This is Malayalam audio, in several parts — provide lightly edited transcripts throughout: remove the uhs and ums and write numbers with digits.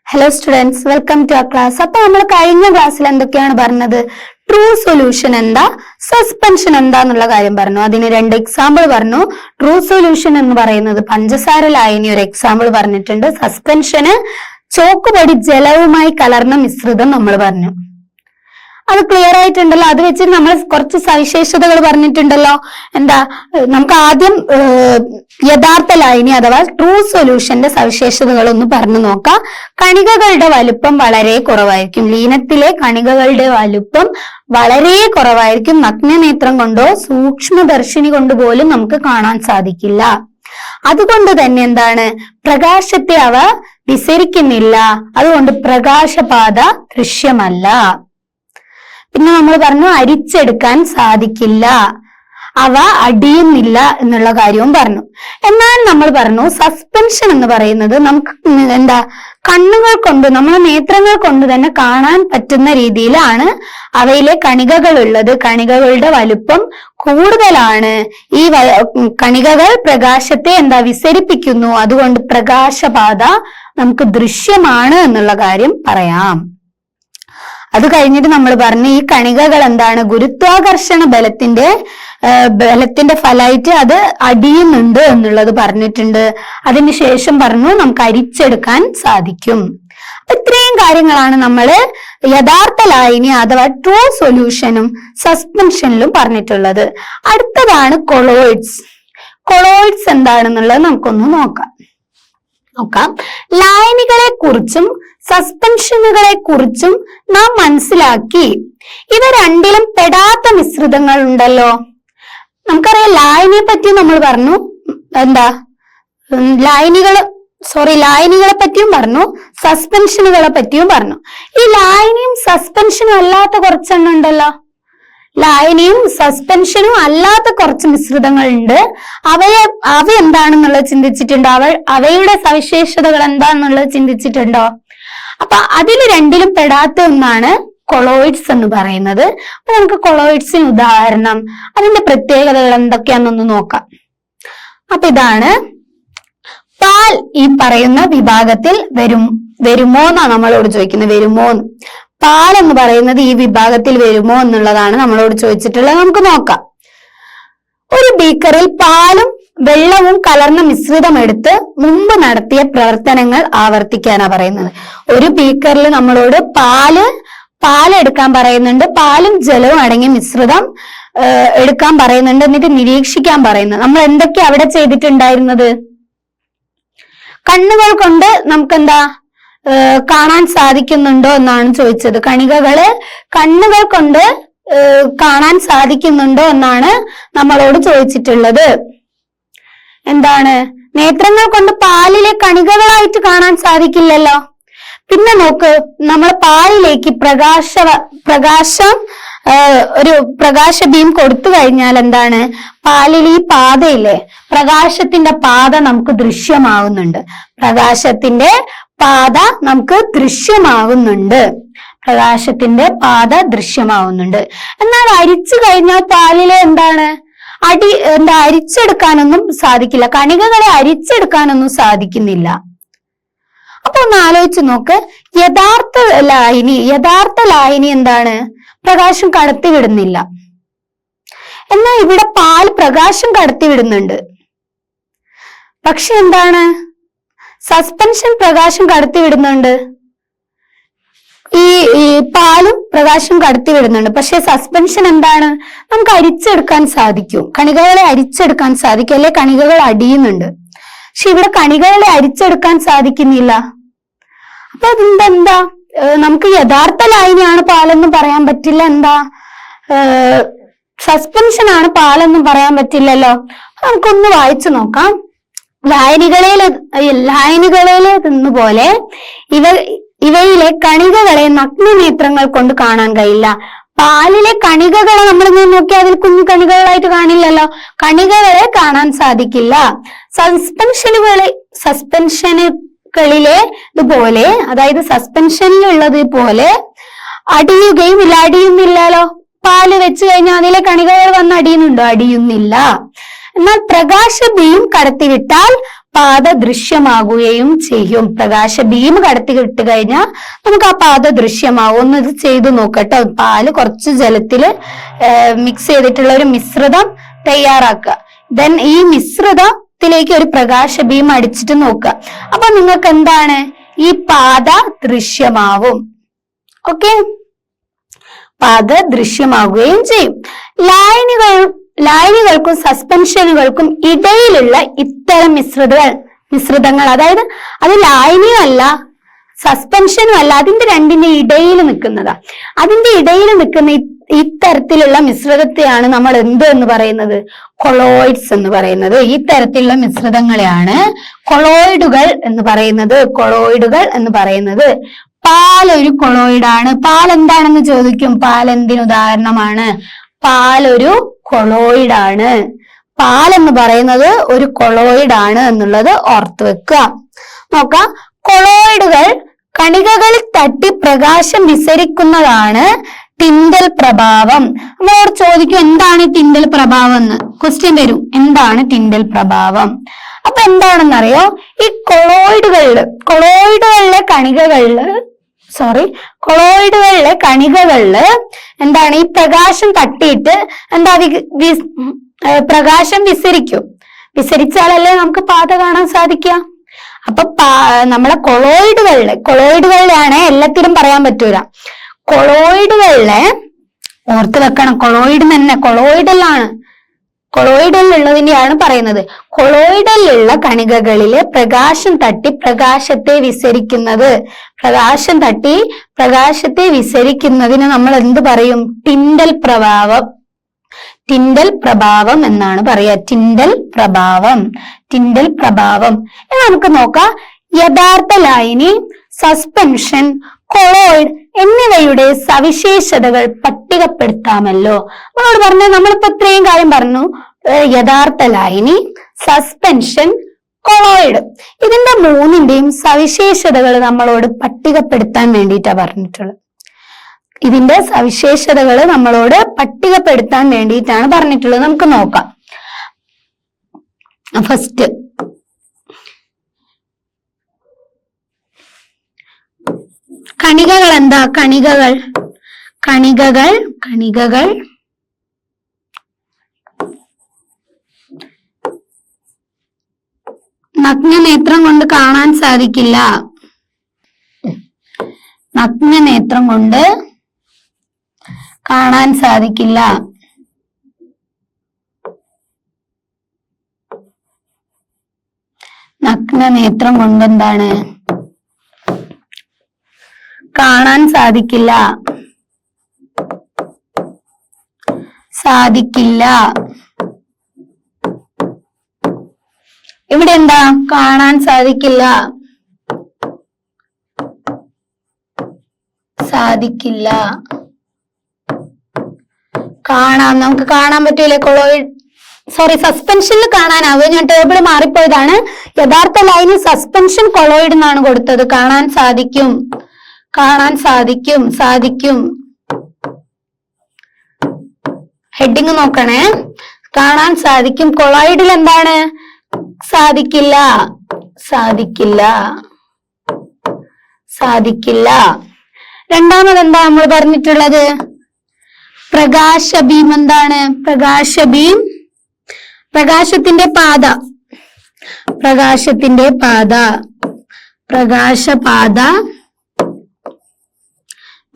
Hello students, welcome to our class. അപ്പൊ നമ്മൾ കഴിഞ്ഞ ക്ലാസ്സിൽ എന്തൊക്കെയാണ് പറഞ്ഞത്? ട്രൂ സൊല്യൂഷൻ എന്താ, സസ്പെൻഷൻ എന്താന്നുള്ള കാര്യം പറഞ്ഞു. അതിന് 2 എക്സാമ്പിൾ പറഞ്ഞു. ട്രൂ സൊല്യൂഷൻ എന്ന് പറയുന്നത് പഞ്ചസാര ലായനി ഒരു എക്സാമ്പിൾ പറഞ്ഞിട്ടുണ്ട്. സസ്പെൻഷന് ചോക്കുപൊടി ജലവുമായി കലർന്ന മിശ്രിതം നമ്മൾ പറഞ്ഞു. അത് ക്ലിയർ ആയിട്ടുണ്ടല്ലോ. അത് വെച്ചിട്ട് നമ്മൾ കുറച്ച് സവിശേഷതകൾ പറഞ്ഞിട്ടുണ്ടല്ലോ. എന്താ, നമുക്ക് ആദ്യം യഥാർത്ഥ ലായനി അഥവാ ട്രൂ സൊല്യൂഷന്റെ സവിശേഷതകൾ ഒന്ന് പറഞ്ഞു നോക്കാം. കണികകളുടെ വലുപ്പം വളരെ കുറവായിരിക്കും. ലീനത്തിലെ കണികകളുടെ വലുപ്പം വളരെ കുറവായിരിക്കും. നഗ്നനേത്രം കൊണ്ടോ സൂക്ഷ്മദർശിനി കൊണ്ട് പോലും നമുക്ക് കാണാൻ സാധിക്കില്ല. അതുകൊണ്ട് തന്നെ എന്താണ്, പ്രകാശത്തെ അവ വിസരിക്കുന്നില്ല. അതുകൊണ്ട് പ്രകാശപാത ദൃശ്യമല്ല. പിന്നെ നമ്മൾ പറഞ്ഞു അരിച്ചെടുക്കാൻ സാധിക്കില്ല, അവ അടിയുന്നില്ല എന്നുള്ള കാര്യവും പറഞ്ഞു. എന്നാൽ നമ്മൾ പറഞ്ഞു സസ്പെൻഷൻ എന്ന് പറയുന്നത് നമുക്ക് എന്താ, കണ്ണുകൾ കൊണ്ട്, നമ്മളെ നേത്രങ്ങൾ കൊണ്ട് തന്നെ കാണാൻ പറ്റുന്ന രീതിയിലാണ് അവയിലെ കണികകൾ ഉള്ളത്. കണികകളുടെ വലുപ്പം കൂടുതലാണ്. ഈ കണികകൾ പ്രകാശത്തെ എന്താ വിസരിപ്പിക്കുന്നു. അതുകൊണ്ട് പ്രകാശപാത നമുക്ക് ദൃശ്യമാണ് എന്നുള്ള കാര്യം പറയാം. അത് കഴിഞ്ഞിട്ട് നമ്മൾ പറഞ്ഞു ഈ കണികകൾ എന്താണ്, ഗുരുത്വാകർഷണ ബലത്തിന്റെ ഫലമായിട്ട് അത് അടിയുന്നുണ്ട് എന്നുള്ളത് പറഞ്ഞിട്ടുണ്ട്. അതിനുശേഷം പറഞ്ഞു നമുക്ക് അരിച്ചെടുക്കാൻ സാധിക്കും. ഇത്രയും കാര്യങ്ങളാണ് നമ്മൾ യഥാർത്ഥ ലായനി അഥവാ ട്രൂ സൊല്യൂഷനും സസ്പെൻഷനിലും പറഞ്ഞിട്ടുള്ളത്. അടുത്തതാണ് കൊളോയിഡ്സ്. കൊളോയിഡ്സ് എന്താണെന്നുള്ളത് നമുക്കൊന്ന് നോക്കാം. ലായനികളെ കുറിച്ചും സസ്പെൻഷനുകളെ കുറിച്ചും നാം മനസ്സിലാക്കി. ഇവ രണ്ടിലും പെടാത്ത മിശ്രിതങ്ങൾ ഉണ്ടല്ലോ. നമുക്കറിയാം ലായനിയെ പറ്റി നമ്മൾ പറഞ്ഞു. എന്താ, ലായനികളെ പറ്റിയും പറഞ്ഞു, സസ്പെൻഷനുകളെ പറ്റിയും പറഞ്ഞു. ഈ ലായനിയും സസ്പെൻഷനും അല്ലാത്ത കുറച്ചെണ്ണം ഉണ്ടല്ലോ. ലായനിയും സസ്പെൻഷനും അല്ലാത്ത കുറച്ച് മിശ്രിതങ്ങൾ ഉണ്ട്. അവ എന്താണെന്നുള്ളത് ചിന്തിച്ചിട്ടുണ്ടോ? അവയുടെ സവിശേഷതകൾ എന്താണെന്നുള്ളത് ചിന്തിച്ചിട്ടുണ്ടോ? അപ്പൊ അതിൽ രണ്ടിലും പെടാത്ത ഒന്നാണ് കൊളോയിഡ്സ് എന്ന് പറയുന്നത്. അപ്പൊ നമുക്ക് കൊളോയിഡ്സിന് ഉദാഹരണം, അതിന്റെ പ്രത്യേകതകൾ എന്തൊക്കെയാണെന്നൊന്ന് നോക്കാം. അപ്പൊ ഇതാണ് പാൽ. ഈ പറയുന്ന വിഭാഗത്തിൽ വരുമോ എന്നാണ് നമ്മളോട് ചോദിക്കുന്നത്. വരുമോ, പാൽ എന്ന് പറയുന്നത് ഈ വിഭാഗത്തിൽ വരുമോ എന്നുള്ളതാണ് നമ്മളോട് ചോദിച്ചിട്ടുള്ളത്. നമുക്ക് നോക്കാം. ഒരു ബീക്കറിൽ പാലും വെള്ളവും കലർന്ന മിശ്രിതം എടുത്ത് മുമ്പ് നടത്തിയ പ്രവർത്തനങ്ങൾ ആവർത്തിക്കാനാ പറയുന്നത്. ഒരു ബീക്കറിൽ നമ്മളോട് പാലെടുക്കാൻ പറയുന്നുണ്ട്, പാലും ജലവും അടങ്ങിയ മിശ്രിതം എടുക്കാൻ പറയുന്നുണ്ട്, എന്നിട്ട് നിരീക്ഷിക്കാൻ പറയുന്നത്. നമ്മൾ എന്തൊക്കെയാ അവിടെ ചെയ്തിട്ടുണ്ടായിരുന്നത്? കണ്ണുകൾ കൊണ്ട് നമുക്കെന്താ കാണാൻ സാധിക്കുന്നുണ്ടോ എന്നാണ് ചോദിച്ചത്. കണ്ണുകൾ കൊണ്ട് കാണാൻ സാധിക്കുന്നുണ്ടോ എന്നാണ് നമ്മളോട് ചോദിച്ചിട്ടുള്ളത്. എന്താണ്, നേത്രങ്ങൾ കൊണ്ട് പാലിലെ കണികകളായിട്ട് കാണാൻ സാധിക്കില്ലല്ലോ. പിന്നെ നോക്ക്, നമ്മൾ പാലിലേക്ക് ഒരു പ്രകാശ ബീം കൊടുത്തു കഴിഞ്ഞാൽ എന്താണ്, പാലിൽ ഈ പാതയില്ലേ, പ്രകാശത്തിന്റെ പാത നമുക്ക് ദൃശ്യമാവുന്നുണ്ട്. പ്രകാശത്തിന്റെ പാത നമുക്ക് ദൃശ്യമാവുന്നുണ്ട്. എന്നാൽ അരിച്ചു കഴിഞ്ഞാൽ പാലിലെ എന്താണ്, അരിച്ചെടുക്കാനൊന്നും സാധിക്കില്ല. കണികകളെ അരിച്ചെടുക്കാനൊന്നും സാധിക്കുന്നില്ല. അപ്പൊ ഒന്ന് ആലോചിച്ച് നോക്ക്. യഥാർത്ഥ ലായനി എന്താണ്, പ്രകാശം കടത്തിവിടുന്നില്ല. എന്നാൽ ഇവിടെ പാൽ പ്രകാശം കടത്തിവിടുന്നുണ്ട്. പക്ഷെ എന്താണ്, സസ്പെൻഷൻ പ്രകാശം കടത്തിവിടുന്നുണ്ട്. ഈ പാലും പ്രകാശം കടത്തിവിടുന്നുണ്ട്. പക്ഷെ സസ്പെൻഷൻ എന്താണ്, നമുക്ക് അരിച്ചെടുക്കാൻ സാധിക്കും. കണികകളെ അരിച്ചെടുക്കാൻ സാധിക്കും, അല്ലെ കണികകൾ അടിയുന്നുണ്ട്. പക്ഷെ ഇവിടെ കണികകളെ അരിച്ചെടുക്കാൻ സാധിക്കുന്നില്ല. അപ്പൊ എന്താ, നമുക്ക് യഥാർത്ഥ ലായനിയാണ് പാലെന്നും പറയാൻ പറ്റില്ല. എന്താ, സസ്പെൻഷൻ ആണ് പാലെന്നും പറയാൻ പറ്റില്ലല്ലോ. നമുക്കൊന്ന് വായിച്ചു നോക്കാം. ലായനികളിലേതെന്നുപോലെ ഇവയിലെ കണികകളെ നഗ്നനേത്രങ്ങൾ കൊണ്ട് കാണാൻ കഴിയില്ല. പാലിലെ കണികകളെ നമ്മൾ നോക്കിയാൽ അതിൽ കുഞ്ഞു കണികകളായിട്ട് കാണില്ലല്ലോ. കണികകളെ കാണാൻ സാധിക്കില്ല. സസ്പെൻഷനുകളിലെ ഇതുപോലെ, അതായത് സസ്പെൻഷനിലുള്ളത് പോലെ അടിയുകയും ഇല്ല, അടിയുന്നില്ലല്ലോ. പാല് വെച്ച് കഴിഞ്ഞാൽ അതിലെ കണികകൾ വന്ന് അടിയുന്നുണ്ടോ? അടിയുന്നില്ല. എന്നാൽ പ്രകാശ ബീം കടത്തിവിട്ടാൽ പാത ദൃശ്യമാകുകയും ചെയ്യും. പ്രകാശ ബീം കടത്തി വിട്ട് കഴിഞ്ഞാൽ നമുക്ക് ആ പാത ദൃശ്യമാവും. ഒന്ന് ഇത് ചെയ്തു നോക്കട്ടോ. പാല് കുറച്ച് ജലത്തില് മിക്സ് ചെയ്തിട്ടുള്ള ഒരു മിശ്രിതം തയ്യാറാക്കുക. ദെൻ ഈ മിശ്രിതത്തിലേക്ക് ഒരു പ്രകാശ ബീം അടിച്ചിട്ട് നോക്കുക. അപ്പൊ നിങ്ങൾക്ക് എന്താണ്, ഈ പാത ദൃശ്യമാവും. ഓക്കെ, പാത ദൃശ്യമാവുകയും ചെയ്യും. ലായനികൾക്കും സസ്പെൻഷനുകൾക്കും ഇടയിലുള്ള ഇത്തരം മിശ്രിതങ്ങൾ, അതായത് അത് ലായനിയും അല്ല സസ്പെൻഷനും അല്ല, അതിന്റെ രണ്ടിന്റെ ഇടയിൽ നിൽക്കുന്നതാ. അതിന്റെ ഇടയിൽ നിൽക്കുന്ന ഇത്തരത്തിലുള്ള മിശ്രിതത്തെയാണ് നമ്മൾ എന്ത് എന്ന് പറയുന്നത്, കൊളോയിഡ്സ് എന്ന് പറയുന്നത്. ഈ തരത്തിലുള്ള മിശ്രിതങ്ങളെയാണ് കൊളോയിഡുകൾ എന്ന് പറയുന്നത്. കൊളോയിഡുകൾ എന്ന് പറയുന്നത്. പാൽ ഒരു കൊളോയിഡാണ്. പാൽ എന്താണെന്ന് ചോദിക്കും. പാൽ എന്തിന് ഉദാഹരണമാണ്? പാലൊരു കൊളോയിഡാണ്. പാൽ എന്ന് പറയുന്നത് ഒരു കൊളോയിഡാണ് എന്നുള്ളത് ഓർത്തു വെക്കുക. നോക്കാം, കൊളോയിഡുകൾ കണികകളിൽ തട്ടി പ്രകാശം വിസരിക്കുന്നതാണ് ടിൻഡൽ പ്രഭാവം. നമ്മളോട് ചോദിക്കും എന്താണ് ടിൻഡൽ പ്രഭാവം എന്ന് ക്വസ്റ്റ്യൻ വരും. എന്താണ് ടിൻഡൽ പ്രഭാവം? അപ്പൊ എന്താണെന്നറിയോ, ഈ കൊളോയിഡുകളിലെ കണികകളില് എന്താണ്, ഈ പ്രകാശം തട്ടിയിട്ട് എന്താ പ്രകാശം വിസരിച്ചാലല്ലേ നമുക്ക് പാത കാണാൻ സാധിക്കുക. അപ്പൊ നമ്മളെ കൊളോയിഡുകളിലാണ്, എല്ലാത്തിലും പറയാൻ പറ്റൂല. കൊളോയിഡുകളിലെ ഓർത്ത് വെക്കണം, കൊളോയിഡലിലുള്ളതിന്റെയാണ് പറയുന്നത്. കൊളോയിഡലിലുള്ള കണികകളില് പ്രകാശം തട്ടി പ്രകാശത്തെ വിസരിക്കുന്നതിന് നമ്മൾ എന്ത് പറയും? ടിൻഡൽ പ്രഭാവം എന്നാണ് പറയാ. ടിൻഡൽ പ്രഭാവം. നമുക്ക് നോക്കാം. യഥാർത്ഥ ലായനി, സസ്പെൻഷൻ, കൊളോയിഡ് എന്നിവയുടെ സവിശേഷതകൾ പട്ടികപ്പെടുത്താമല്ലോ. നമ്മളോട് പറഞ്ഞു, നമ്മളിപ്പോ ഇത്രയും കാര്യം പറഞ്ഞു. യഥാർത്ഥ ലായനി, സസ്പെൻഷൻ, കൊളോയിഡ്, ഇതിന്റെ മൂന്നിന്റെയും സവിശേഷതകൾ നമ്മളോട് പട്ടികപ്പെടുത്താൻ വേണ്ടിയിട്ടാ പറഞ്ഞിട്ടുള്ളത്. ഇതിന്റെ സവിശേഷതകൾ നമ്മളോട് പട്ടികപ്പെടുത്താൻ വേണ്ടിയിട്ടാണ് പറഞ്ഞിട്ടുള്ളത്. നമുക്ക് നോക്കാം. ഫസ്റ്റ്, കണികകൾ എന്താ? കണികകൾ നഗ്നനേത്രം കൊണ്ട് കാണാൻ സാധിക്കില്ല. നഗ്നനേത്രം കൊണ്ട് കാണാൻ സാധിക്കില്ല. നഗ്നനേത്രം കൊണ്ട് എന്താണ്? കാണാൻ സാധിക്കില്ല. ഇവിടെ എന്താ? കാണാൻ സാധിക്കില്ല. നമുക്ക് കാണാൻ പറ്റൂലേ? സസ്പെൻഷനിൽ കാണാനാവും. ഞാൻ ടേബിൾ മാറിപ്പോയതാണ്. യഥാർത്ഥ ലൈനിൽ സസ്പെൻഷൻ കൊളോയിഡ് എന്നാണ് കൊടുത്തത്. കാണാൻ സാധിക്കും. ഹെഡിങ് നോക്കണേ. കാണാൻ സാധിക്കും. കൊളോയിഡിൽ എന്താണ്? സാധിക്കില്ല. രണ്ടാമത് എന്താ നമ്മൾ പറഞ്ഞിട്ടുള്ളത്? പ്രകാശബീം. എന്താണ് പ്രകാശബീം? പ്രകാശത്തിന്റെ പാത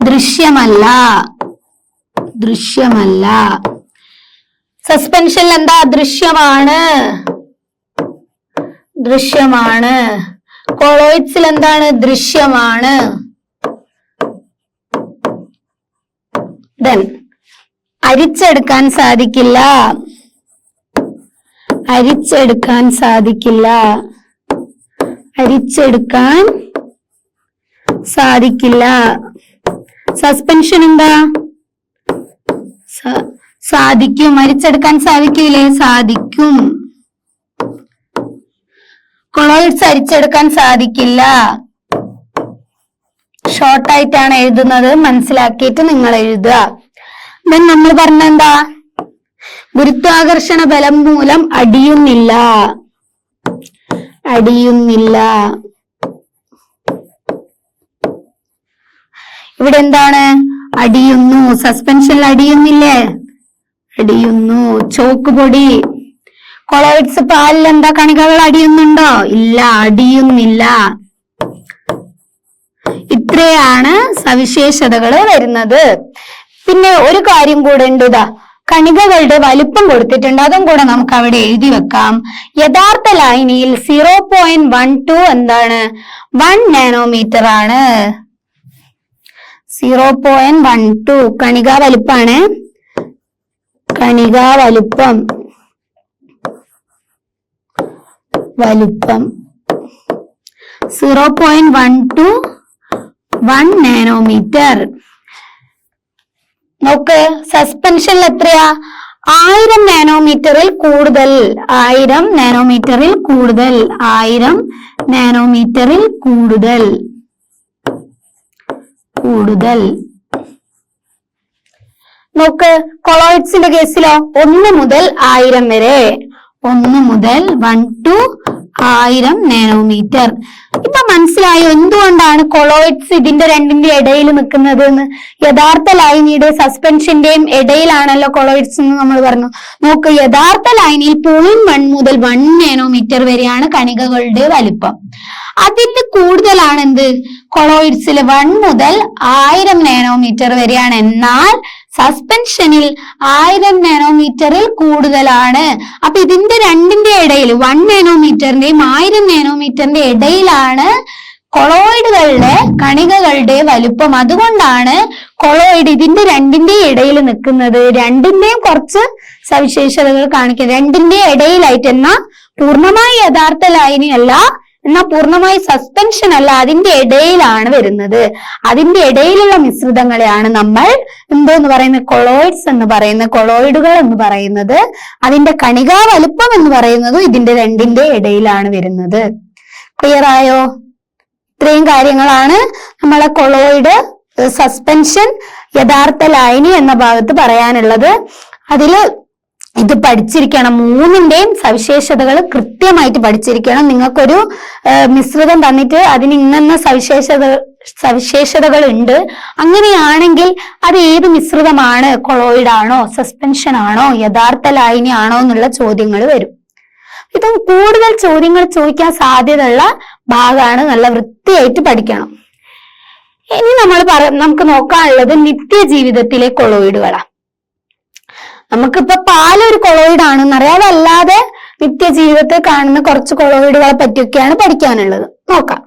ദൃശ്യമല്ല. സസ്പെൻഷനിൽ എന്താ? ദൃശ്യമാണ്. കൊളോയിഡ്സിൽ എന്താണ്? ദൃശ്യമാണ്. ദെൻ അരിച്ചെടുക്കാൻ സാധിക്കില്ല. സസ്പെൻഷൻ എന്താ? സാധിക്കും. അരിച്ചെടുക്കാൻ സാധിക്കില്ലേ? സാധിക്കും. കൊളോയിഡ്സ് അരിച്ചെടുക്കാൻ സാധിക്കില്ല. ഷോർട്ടായിട്ടാണ് എഴുതുന്നത്, മനസ്സിലാക്കിയിട്ട് നിങ്ങൾ എഴുതുക. നമ്മൾ പറഞ്ഞ എന്താ? ഗുരുത്വാകർഷണ ബലം മൂലം അടിയുന്നില്ല. അടിയുന്നില്ല. ഇവിടെ എന്താണ്? അടിയുന്നു. സസ്പെൻഷനിൽ അടിയുന്നില്ലേ? അടിയുന്നു. ചോക്ക് പൊടി, കൊളോയിഡ്സ് പാലിൽ എന്താ കണികകൾ അടിയുന്നുണ്ടോ? ഇല്ല, അടിയുന്നില്ല. ഇത്രയാണ് സവിശേഷതകൾ വരുന്നത്. പിന്നെ ഒരു കാര്യം കൂടെ ഉണ്ട്. ഇതാ കണികകളുടെ വലിപ്പം കൊടുത്തിട്ടുണ്ട്, അതും കൂടെ നമുക്ക് അവിടെ എഴുതി വെക്കാം. യഥാർത്ഥ ലായനിയിൽ 0.12 എന്താണ്? 1 നാനോമീറ്റർ ആണ്. 0.12 കണികാ വലിപ്പാണ്. കണികാ വലിപ്പം 0.12 1 നാനോമീറ്റർ. നോക്ക്, സസ്പെൻഷനിൽ എത്രയാ? 1000 നാനോമീറ്ററിൽ കൂടുതൽ. 1000 നാനോമീറ്ററിൽ കൂടുതൽ. 1000 നാനോമീറ്ററിൽ കൂടുതൽ. നോക്ക്, കൊളോയിഡ്സിന്റെ കേസിലോ 1 മുതൽ 1000 വരെ. 1 മുതൽ 1 to 1000 നാനോമീറ്റർ. ഇപ്പൊ മനസ്സിലായോ എന്തുകൊണ്ടാണ് കൊളോയിഡ്സ് ഇതിന്റെ രണ്ടിന്റെ ഇടയിൽ നിൽക്കുന്നത് എന്ന്? യഥാർത്ഥ ലായനിയുടെ സസ്പെൻഷന്റെയും ഇടയിലാണല്ലോ കൊളോയിഡ്സ് എന്ന് നമ്മൾ പറഞ്ഞു. നോക്ക്, യഥാർത്ഥ ലായനിയിൽ 0.1 മുതൽ 1 നാനോമീറ്റർ വരെയാണ് കണികകളുടെ വലിപ്പം. അതിന്റെ കൂടുതലാണ് എന്ത്? കൊളോയിഡ്സിൽ 1 മുതൽ 1000 നാനോമീറ്റർ വരെയാണ്. എന്നാൽ സസ്പെൻഷനിൽ 1000 നാനോമീറ്ററിൽ കൂടുതലാണ്. അപ്പൊ ഇതിന്റെ രണ്ടിന്റെ ഇടയിൽ 1 നാനോമീറ്ററിന്റെയും 1000 നാനോമീറ്ററിന്റെ ഇടയിലാണ് കൊളോയിഡുകളുടെ കണികകളുടെ വലുപ്പം. അതുകൊണ്ടാണ് കൊളോയിഡ് ഇതിന്റെ രണ്ടിന്റെ ഇടയിൽ നിൽക്കുന്നത്. രണ്ടിന്റെയും കുറച്ച് സവിശേഷതകൾ കാണിക്കുന്നത്. രണ്ടിന്റെ ഇടയിലായിട്ട്, എന്നാ പൂർണ്ണമായി യഥാർത്ഥ ലായനി അല്ല, എന്നാൽ പൂർണ്ണമായി സസ്പെൻഷൻ അല്ല, അതിന്റെ ഇടയിലാണ് വരുന്നത്. അതിന്റെ ഇടയിലുള്ള മിശ്രിതങ്ങളെയാണ് നമ്മൾ എന്തോന്ന് പറയുന്നത്? കൊളോയിഡ്സ് എന്ന് പറയുന്നത്, കൊളോയിഡുകൾ എന്ന് പറയുന്നത്. അതിന്റെ കണികാ വലുപ്പം എന്ന് പറയുന്നത് ഇതിന്റെ രണ്ടിന്റെ ഇടയിലാണ് വരുന്നത്. ക്ലിയർ ആയോ? ഇത്രയും കാര്യങ്ങളാണ് നമ്മളെ കൊളോയിഡ്, സസ്പെൻഷൻ, യഥാർത്ഥ ലായനി എന്ന ഭാഗത്ത് പറയാനുള്ളത്. അതില് ഇത് പഠിച്ചിരിക്കണം. മൂന്നിന്റെയും സവിശേഷതകൾ കൃത്യമായിട്ട് പഠിച്ചിരിക്കണം. നിങ്ങൾക്കൊരു മിശ്രിതം തന്നിട്ട് അതിന് ഇന്ന സവിശേഷതകൾ ഉണ്ട്, അങ്ങനെയാണെങ്കിൽ അത് ഏത് മിശ്രിതമാണ്? കൊളോയിഡ് ആണോ, സസ്പെൻഷൻ ആണോ, യഥാർത്ഥ ലായനി ആണോ എന്നുള്ള ചോദ്യങ്ങൾ വരും. ഇതും കൂടുതൽ ചോദ്യങ്ങൾ ചോദിക്കാൻ സാധ്യതയുള്ള ഭാഗമാണ്. നല്ല വൃത്തിയായിട്ട് പഠിക്കണം. ഇനി നമുക്ക് നോക്കാനുള്ളത് നിത്യജീവിതത്തിലെ കൊളോയിഡുകളാണ്. നമുക്കിപ്പോ പാലൊരു കൊളോയിഡ് ആണെന്നറിയാം. അതല്ലാതെ നിത്യജീവിതത്തിൽ കാണുന്ന കുറച്ച് കൊളോയിഡുകളെ പറ്റിയൊക്കെയാണ് പഠിക്കാനുള്ളത്. നോക്കാം.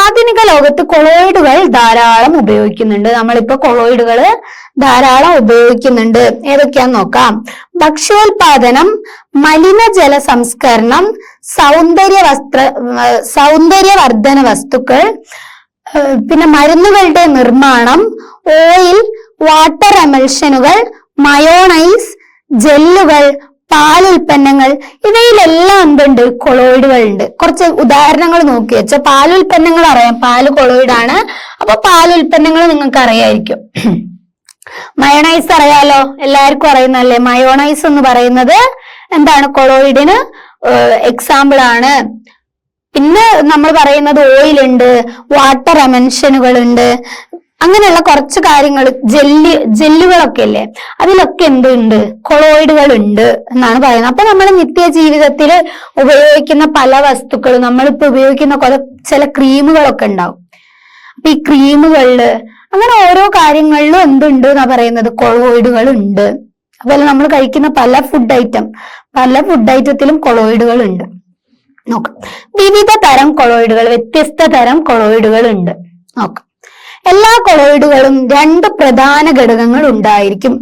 ആധുനിക ലോകത്ത് കൊളോയിഡുകൾ ധാരാളം ഉപയോഗിക്കുന്നുണ്ട്. നമ്മളിപ്പോ കൊളോയിഡുകൾ ധാരാളം ഉപയോഗിക്കുന്നുണ്ട്. ഏതൊക്കെയാന്ന് നോക്കാം. ഭക്ഷ്യോൽപാദനം, മലിനജല സംസ്കരണം, സൗന്ദര്യവർദ്ധന വസ്തുക്കൾ, പിന്നെ മരുന്നുകളുടെ നിർമ്മാണം, ഓയിൽ, വാട്ടർ എമൽഷനുകൾ, മയോണൈസ്, ജെല്ലുകൾ, പാലുൽപ്പന്നങ്ങൾ, ഇവയിലെല്ലാം എന്തുണ്ട്? കൊളോയിഡുകൾ ഉണ്ട്. കുറച്ച് ഉദാഹരണങ്ങൾ നോക്കി വെച്ചാൽ പാലുൽപ്പന്നങ്ങൾ അറിയാം, പാല് കൊളോയിഡ് ആണ്. അപ്പൊ പാലുൽപ്പന്നങ്ങൾ നിങ്ങൾക്ക് അറിയായിരിക്കും. മയോണൈസ് അറിയാലോ, എല്ലാവർക്കും അറിയുന്നല്ലേ. മയോണൈസ് എന്ന് പറയുന്നത് എന്താണ്? കൊളോയിഡിന് എക്സാമ്പിൾ ആണ്. പിന്നെ നമ്മൾ പറയുന്നത് ഓയിൽ ഉണ്ട്, വാട്ടർ എമൻഷനുകൾ ഉണ്ട്, അങ്ങനെയുള്ള കുറച്ച് കാര്യങ്ങൾ. ജെല്ലുകളൊക്കെ അല്ലേ, അതിലൊക്കെ എന്തുണ്ട്? കൊളോയിഡുകൾ ഉണ്ട് എന്നാണ് പറയുന്നത്. അപ്പൊ നമ്മൾ നിത്യജീവിതത്തിൽ ഉപയോഗിക്കുന്ന പല വസ്തുക്കളും, നമ്മളിപ്പോ ഉപയോഗിക്കുന്ന ചില ക്രീമുകളൊക്കെ ഉണ്ടാവും. അപ്പൊ ഈ ക്രീമുകളില് അങ്ങനെ ഓരോ കാര്യങ്ങളിലും എന്തുണ്ട് എന്നാ പറയുന്നത്? കൊളോയിഡുകൾ ഉണ്ട്. അതുപോലെ നമ്മൾ കഴിക്കുന്ന പല ഫുഡ് ഐറ്റത്തിലും കൊളോയിഡുകൾ ഉണ്ട്. നോക്കാം. വിവിധ തരം കൊളോയിഡുകൾ, വ്യത്യസ്ത തരം കൊളോയിഡുകൾ ഉണ്ട്. നോക്കാം. എല്ലാ കൊളോയിഡുകളും 2 പ്രധാന ഘടകങ്ങൾ ഉണ്ടായിരിക്കും.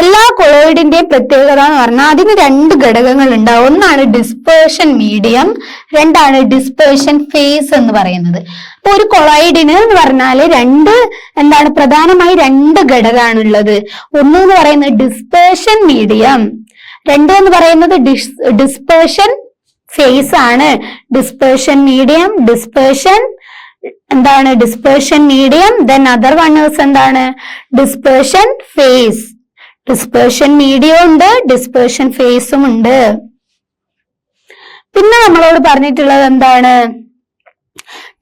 എല്ലാ കൊളോയിഡിന്റെയും പ്രത്യേകത എന്ന് പറഞ്ഞാൽ അതിന് 2 ഘടകങ്ങൾ ഉണ്ടാവും. ഒന്നാണ് ഡിസ്പേർഷൻ മീഡിയം, രണ്ടാണ് ഡിസ്പേർഷൻ ഫേസ് എന്ന് പറയുന്നത്. അപ്പൊ ഒരു കൊളോയിഡിന് എന്ന് പറഞ്ഞാല് പ്രധാനമായി 2 ഘടകമാണുള്ളത്. ഒന്ന് എന്ന് പറയുന്നത് ഡിസ്പേർഷൻ മീഡിയം, 2 എന്ന് പറയുന്നത് ഡിസ്പേർഷൻ ഫേസ് ആണ്. Dispersion medium, dispersion medium, then other one is എന്താണ്? Dispersion phase. ഡിസ്പേർഷൻ മീഡിയം ഉണ്ട്, ഡിസ്പേർഷൻ ഫേസും ഉണ്ട്. പിന്നെ നമ്മളോട് പറഞ്ഞിട്ടുള്ളത് എന്താണ്?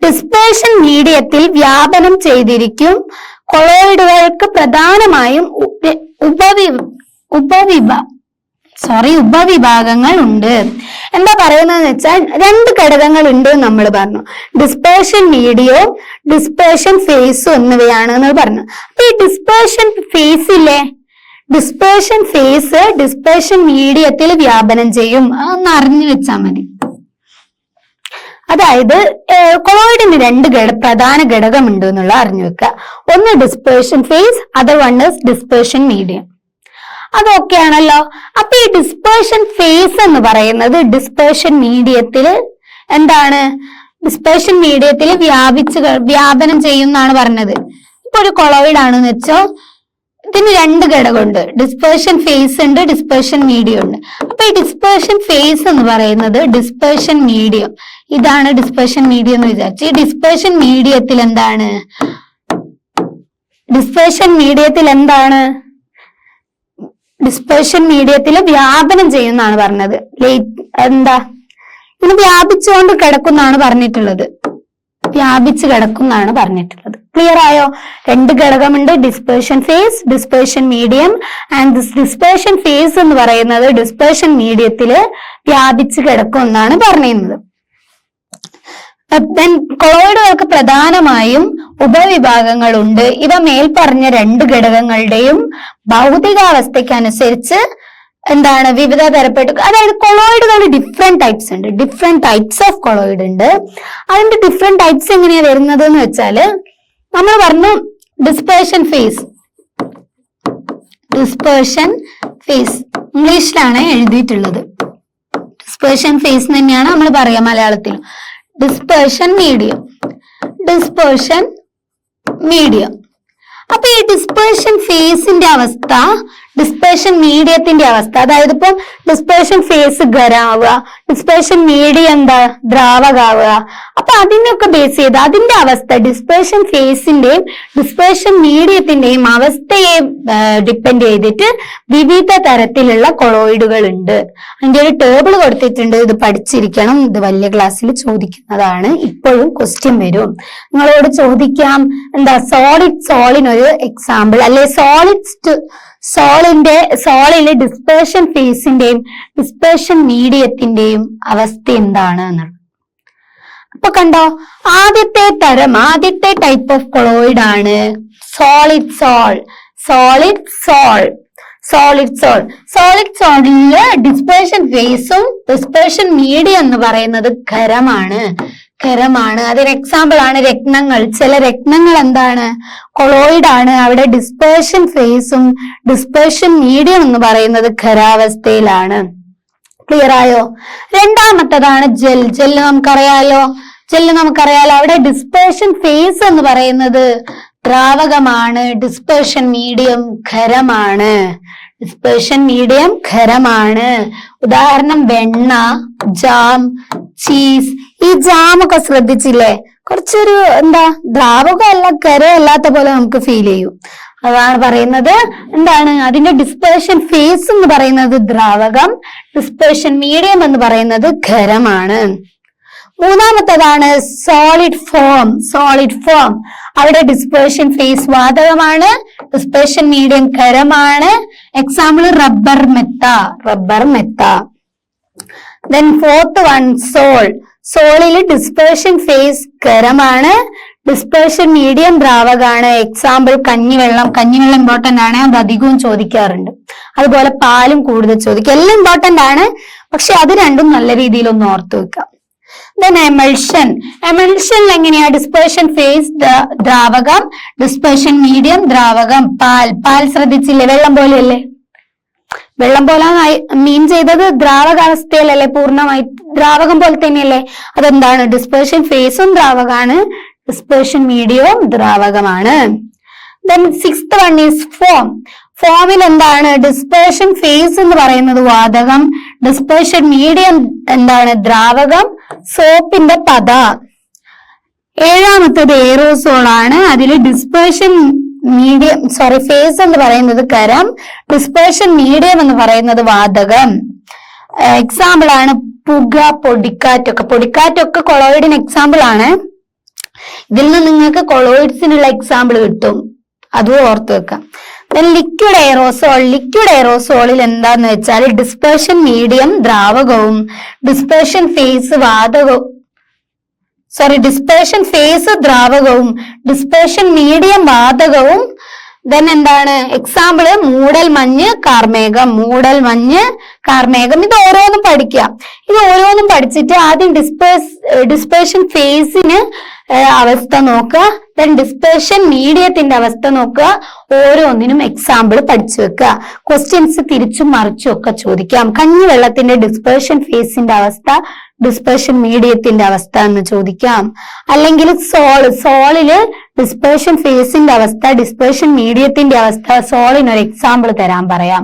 ഡിസ്പേർഷൻ മീഡിയത്തിൽ വ്യാപനം ചെയ്തിരിക്കും കൊളോയിഡുകൾക്ക് പ്രധാനമായും ഉപവിഭാഗങ്ങൾ ഉണ്ട്. എന്താ പറയുന്നതെന്ന് വെച്ചാൽ രണ്ട് ഘടകങ്ങൾ ഉണ്ട് നമ്മൾ പറഞ്ഞു. ഡിസ്പേർഷൻ മീഡിയവും ഡിസ്പേർഷൻ ഫേസും എന്നിവയാണ് എന്ന് പറഞ്ഞു. അപ്പൊ ഈ ഡിസ്പേർഷൻ ഫേസിലെ ഡിസ്പേർഷൻ ഫേസ് ഡിസ്പേർഷൻ മീഡിയത്തിൽ വ്യാപനം ചെയ്യും. അതൊന്ന് അറിഞ്ഞു വെച്ചാൽ മതി. അതായത് കൊളോയിഡിന് രണ്ട് പ്രധാന ഘടകമുണ്ട് എന്നുള്ള അറിഞ്ഞു വെക്കുക. ഒന്ന് dispersion phase, other one is dispersion medium. അതൊക്കെയാണല്ലോ. അപ്പൊ ഈ ഡിസ്പേർഷൻ ഫേസ് എന്ന് പറയുന്നത് ഡിസ്പേർഷൻ മീഡിയത്തിൽ എന്താണ്? ഡിസ്പേർഷൻ മീഡിയത്തിൽ വ്യാപനം ചെയ്യുന്നാണ് പറഞ്ഞത്. ഇപ്പൊ ഒരു കൊളോയിഡ് ആണെന്ന് വെച്ചോ, ഇതിന് രണ്ട് ഘടകമുണ്ട്. ഡിസ്പേർഷൻ ഫേസ് ഉണ്ട്, ഡിസ്പേർഷൻ മീഡിയം ഉണ്ട്. അപ്പൊ ഈ ഡിസ്പേർഷൻ ഫേസ് എന്ന് പറയുന്നത് ഡിസ്പേർഷൻ മീഡിയം, ഇതാണ് ഡിസ്പേർഷൻ മീഡിയം എന്ന് വിചാരിച്ചു. ഈ ഡിസ്പേർഷൻ മീഡിയത്തിൽ എന്താണ്? ഡിസ്പേർഷൻ മീഡിയത്തിൽ വ്യാപനം ചെയ്യുന്നതാണ് പറഞ്ഞത്. എന്താ? ഇത് വ്യാപിച്ചുകൊണ്ട് കിടക്കുന്നാണ് പറഞ്ഞിട്ടുള്ളത്. വ്യാപിച്ചു കിടക്കുന്നാണ് പറഞ്ഞിട്ടുള്ളത്. ക്ലിയർ ആയോ? രണ്ട് ഘടകമുണ്ട്, dispersion phase, dispersion medium. And this dispersion phase എന്ന് പറയുന്നത് ഡിസ്പേർഷൻ മീഡിയത്തില് വ്യാപിച്ചു കിടക്കും എന്നാണ് പറയുന്നത്. കൊളോയിഡുകൾക്ക് പ്രധാനമായും ഉപവിഭാഗങ്ങളുണ്ട്. ഇവ മേൽപ്പറഞ്ഞ രണ്ട് ഘടകങ്ങളുടെയും ഭൗതികാവസ്ഥയ്ക്കനുസരിച്ച് എന്താണ്? വിവിധ തരപ്പെട്ട, അതായത് കൊളോയിഡുകൾ ഡിഫറെന്റ് ടൈപ്സ് ഉണ്ട്. ഡിഫറെന്റ് ടൈപ്സ് ഓഫ് കൊളോയിഡ് ഉണ്ട്. അതിന്റെ ഡിഫറെന്റ് ടൈപ്സ് എങ്ങനെയാ വരുന്നത് എന്ന് വെച്ചാല് നമ്മൾ പറഞ്ഞു ഡിസ്പേർഷൻ ഫേസ്. ഇംഗ്ലീഷിലാണ് എഴുതിയിട്ടുള്ളത്. ഡിസ്പേർഷൻ ഫേസ് തന്നെയാണ് നമ്മൾ പറയാ മലയാളത്തിൽ. Dispersion medium. അപ്പൊ ഈ ഡിസ്പേർഷൻ ഫേസിന്റെ അവസ്ഥ, ഡിസ്പേർഷൻ മീഡിയത്തിന്റെ അവസ്ഥ, അതായത് ഇപ്പം ഡിസ്പേർഷൻ ഫേസ് ഖരാവുക, ഡിസ്പേർഷൻ മീഡിയം എന്താ? ദ്രാവകാവുക. അപ്പൊ അതിനൊക്കെ ബേസ് ചെയ്ത് അതിന്റെ അവസ്ഥ, ഡിസ്പേർഷൻ ഫേസിന്റെയും ഡിസ്പേർഷൻ മീഡിയത്തിന്റെയും അവസ്ഥയെ ഡിപ്പെൻഡ് ചെയ്തിട്ട് വിവിധ തരത്തിലുള്ള കൊളോയിഡുകൾ ഉണ്ട്. അതിന്റെ ഒരു ടേബിൾ കൊടുത്തിട്ടുണ്ട്, ഇത് പഠിച്ചിരിക്കണം. ഇത് വലിയ ക്ലാസ്സിൽ ചോദിക്കുന്നതാണ്. ഇപ്പോഴും ക്വസ്റ്റ്യൻ വരും. നിങ്ങളോട് ചോദിക്കാം എന്താ? സോളിനൊരു എക്സാമ്പിൾ, അല്ലെ സോളിലെ ഡിസ്പേർഷൻ ഫേസിന്റെയും ഡിസ്പേർഷൻ മീഡിയത്തിന്റെയും അവസ്ഥ എന്താണ് എന്നുള്ളത്. അപ്പൊ കണ്ടോ, ആദ്യത്തെ ടൈപ്പ് ഓഫ് കൊളോയിഡ് ആണ് സോളിഡ് സോളിഡില് ഡിസ്പേർഷൻ ഫേസും ഡിസ്പേർഷൻ മീഡിയം എന്ന് പറയുന്നത് ഖരമാണ്. അതിന് എക്സാമ്പിൾ ആണ് രത്നങ്ങൾ. ചില രത്നങ്ങൾ എന്താണ്? കൊളോയിഡ് ആണ്. അവിടെ ഡിസ്പേർഷൻ ഫേസും ഡിസ്പേർഷൻ മീഡിയം എന്ന് പറയുന്നത് ഖരാവസ്ഥയിലാണ്. ക്ലിയർ ആയോ? രണ്ടാമത്തതാണ് ജെല്ല് നമുക്കറിയാലോ. അവിടെ ഡിസ്പേർഷൻ ഫേസ് എന്ന് പറയുന്നത് ദ്രാവകമാണ്, ഡിസ്പേർഷൻ മീഡിയം ഖരമാണ്. ഉദാഹരണം വെണ്ണ, ജാം, ചീസ്. ഈ ജാം ഒക്കെ ശ്രദ്ധിച്ചില്ലേ? കുറച്ചൊരു ദ്രാവകമല്ല, ഖരമല്ലാത്ത പോലെ നമുക്ക് ഫീൽ ചെയ്യും. അതാണ് പറയുന്നത് എന്താണ്? അതിന്റെ ഡിസ്പേർഷൻ ഫേസ് എന്ന് പറയുന്നത് ദ്രാവകം, ഡിസ്പേർഷൻ മീഡിയം എന്ന് പറയുന്നത് ഖരമാണ്. മൂന്നാമത്തേതാണ് സോളിഡ് ഫോം. അവിടെ ഡിസ്പേർഷൻ ഫേസ് വാതകമാണ്, ഡിസ്പേർഷൻ മീഡിയം ഖരമാണ്. എക്സാമ്പിൾ റബ്ബർ മെത്ത. ദെൻ ഫോർത്ത് വൺ സോളില് ഡിസ്പേർഷൻ ഫേസ് ഖരമാണ്, ഡിസ്പേർഷൻ മീഡിയം ദ്രാവകമാണ്. എക്സാമ്പിൾ കഞ്ഞിവെള്ളം ഇമ്പോർട്ടന്റ് ആണ്, അത് അധികവും ചോദിക്കാറുണ്ട്. അതുപോലെ പാലും കൂടുതൽ ചോദിക്കും. എല്ലാം ഇമ്പോർട്ടന്റ് ആണ്, പക്ഷെ അത് രണ്ടും നല്ല രീതിയിൽ ഒന്ന് ഓർത്തു വെക്കാം. ദെൻ എമൽഷനിൽ എങ്ങനെയാ? ഡിസ്പേർഷൻ ഫേസ് ദ്രാവകം, ഡിസ്പേർഷൻ മീഡിയം ദ്രാവകം. പാൽ ശ്രദ്ധിച്ചില്ലേ? വെള്ളം പോലെയല്ലേ? വെള്ളം പോലെ മീൻ ചെയ്തത് ദ്രാവകാവസ്ഥയിലല്ലേ? പൂർണ്ണമായി ദ്രാവകം പോലെ തന്നെയല്ലേ? അതെന്താണ്? ഡിസ്പേർഷൻ ഫേസും ദ്രാവകമാണ്, ഡിസ്പേർഷൻ മീഡിയവും ദ്രാവകമാണ്. ദെൻ സിക്സ്ത് വൺ ഈസ് ഫോമിൽ എന്താണ്? ഡിസ്പേർഷൻ ഫേസ് എന്ന് പറയുന്നത് വാതകം, ഡിസ്പേർഷൻ മീഡിയം എന്താണ്? ദ്രാവകം, സോപ്പിന്റെ പത. ഏഴാമത്തത് എയറോസോൾ ആണ്. അതിൽ ഡിസ്പേർഷൻ ഫേസ് എന്ന് പറയുന്നത് ഖരം, ഡിസ്പേർഷൻ മീഡിയം എന്ന് പറയുന്നത് വാതകം. എക്സാമ്പിൾ ആണ് പുക, പൊടിക്കാറ്റൊക്കെ. പൊടിക്കാറ്റൊക്കെ കൊളോയിഡിന് എക്സാമ്പിൾ ആണ്. ഇതിൽ നിന്ന് നിങ്ങൾക്ക് കൊളോയിഡ്സിനുള്ള എക്സാമ്പിൾ കിട്ടും, അതും ഓർത്ത് വെക്കാം. Liquid aerosol. ലിക്വിഡ് എയറോസോളിൽ എന്താന്ന് വെച്ചാൽ ഡിസ്പേർഷൻ മീഡിയം ദ്രാവകവും ഡിസ്പേർഷൻ ഫേസ് ഡിസ്പേർഷൻ ഫേസ് ദ്രാവകവും ഡിസ്പേർഷൻ മീഡിയം വാതകവും. ദെൻ എന്താണ് എക്സാമ്പിള് മൂടൽ മഞ്ഞ്, കാർമേഘം. മൂടൽ മഞ്ഞ്, കാർമേഘം. ഇത് ഓരോന്നും പഠിക്കുക. ഇത് ഓരോന്നും പഠിച്ചിട്ട് ആദ്യം ഡിസ്പേർഷൻ ഫേസിന് അവസ്ഥ നോക്കുക, ദെൻ ഡിസ്പേർഷൻ മീഡിയത്തിന്റെ അവസ്ഥ നോക്കുക. ഓരോന്നിനും എക്സാമ്പിൾ പഠിച്ചു വെക്കുക. ക്വസ്റ്റ്യൻസ് തിരിച്ചും മറിച്ചും ഒക്കെ ചോദിക്കാം. കഞ്ഞിവെള്ളത്തിന്റെ ഡിസ്പേർഷൻ ഫേസിന്റെ അവസ്ഥ, ഡിസ്പേർഷൻ മീഡിയത്തിന്റെ അവസ്ഥ എന്ന് ചോദിക്കാം. അല്ലെങ്കിൽ സോളില് ഡിസ്പേർഷൻ ഫേസിന്റെ അവസ്ഥ, ഡിസ്പേർഷൻ മീഡിയത്തിന്റെ അവസ്ഥ, സോളിനൊരു എക്സാമ്പിൾ തരാൻ പറയാം.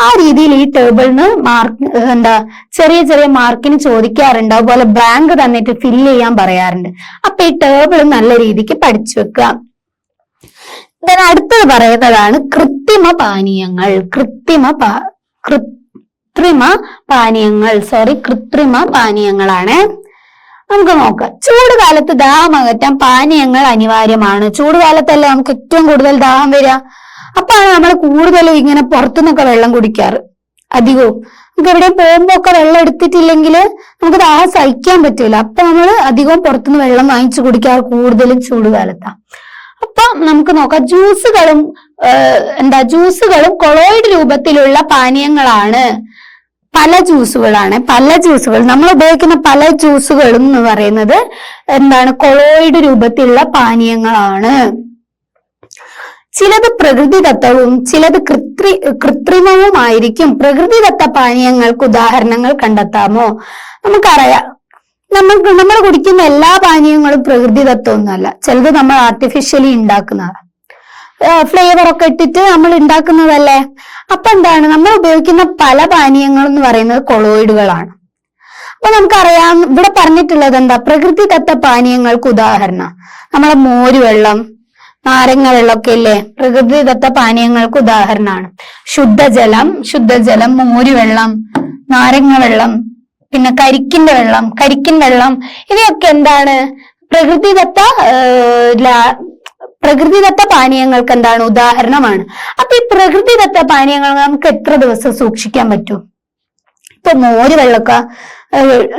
ആ രീതിയിൽ ഈ ടേബിളിന് ചെറിയ ചെറിയ മാർക്കിന് ചോദിക്കാറുണ്ട്. അതുപോലെ ബ്ലാങ്ക് തന്നിട്ട് ഫില്ല് ചെയ്യാൻ പറയാറുണ്ട്. അപ്പൊ ഈ ടേബിൾ നല്ല രീതിക്ക് പഠിച്ചു വെക്കുക. അടുത്തത് പറയുന്നതാണ് കൃത്രിമ പാനീയങ്ങൾ. കൃത്രിമ പാനീയങ്ങളാണ്. നമുക്ക് നോക്കാം. ചൂട് കാലത്ത് ദാഹം അകറ്റാൻ പാനീയങ്ങൾ അനിവാര്യമാണ്. ചൂട് കാലത്തല്ലേ നമുക്ക് ഏറ്റവും കൂടുതൽ ദാഹം വരിക. അപ്പാണ് നമ്മൾ കൂടുതലും ഇങ്ങനെ പുറത്തുനിന്നൊക്കെ വെള്ളം കുടിക്കാറ് അധികവും. നമുക്ക് എവിടെയും പോകുമ്പോ ഒക്കെ വെള്ളം എടുത്തിട്ടില്ലെങ്കിൽ നമുക്ക് ദാഹം സഹിക്കാൻ പറ്റില്ല. അപ്പൊ നമ്മൾ അധികവും പുറത്തുനിന്ന് വെള്ളം വാങ്ങിച്ചു കുടിക്കാറ് കൂടുതലും ചൂട് കാലത്താണ്. അപ്പൊ നമുക്ക് നോക്കാം. ജ്യൂസുകളും കൊളോയിഡ് രൂപത്തിലുള്ള പാനീയങ്ങളാണ്. പല ജ്യൂസുകൾ നമ്മൾ ഉപയോഗിക്കുന്ന പല ജ്യൂസുകളും എന്ന് പറയുന്നത് കൊളോയിഡ് രൂപത്തിലുള്ള പാനീയങ്ങളാണ്. ചിലത് പ്രകൃതിദത്തവും ചിലത് കൃത്രിമവുമായിരിക്കും. പ്രകൃതിദത്ത പാനീയങ്ങൾക്ക് ഉദാഹരണങ്ങൾ കണ്ടെത്താമോ? നമുക്കറിയാം, നമ്മൾ കുടിക്കുന്ന എല്ലാ പാനീയങ്ങളും പ്രകൃതിദത്തമൊന്നുമല്ല. ചിലത് നമ്മൾ ആർട്ടിഫിഷ്യലി ഉണ്ടാക്കുന്നതാണ്, ഫ്ലേവർ ഒക്കെ ഇട്ടിട്ട് നമ്മൾ ഉണ്ടാക്കുന്നതല്ലേ. അപ്പൊ നമ്മൾ ഉപയോഗിക്കുന്ന പല പാനീയങ്ങൾ എന്ന് പറയുന്നത് കൊളോയിഡുകളാണ്. അപ്പൊ നമുക്കറിയാം, ഇവിടെ പറഞ്ഞിട്ടുള്ളത് പ്രകൃതിദത്ത പാനീയങ്ങൾക്ക് ഉദാഹരണം നമ്മളെ മോരുവെള്ളം, നാരങ്ങ വെള്ളമൊക്കെ ഇല്ലേ, പ്രകൃതിദത്ത പാനീയങ്ങൾക്ക് ഉദാഹരണമാണ്. ശുദ്ധജലം, മോരുവെള്ളം, നാരങ്ങ വെള്ളം, പിന്നെ കരിക്കിൻ വെള്ളം ഇവയൊക്കെ പ്രകൃതിദത്ത പാനീയങ്ങൾക്ക് ഉദാഹരണമാണ്. അപ്പൊ ഈ പ്രകൃതിദത്ത പാനീയങ്ങൾ നമുക്ക് എത്ര ദിവസം സൂക്ഷിക്കാൻ പറ്റും? ഇപ്പൊ മോര് വെള്ളമൊക്കെ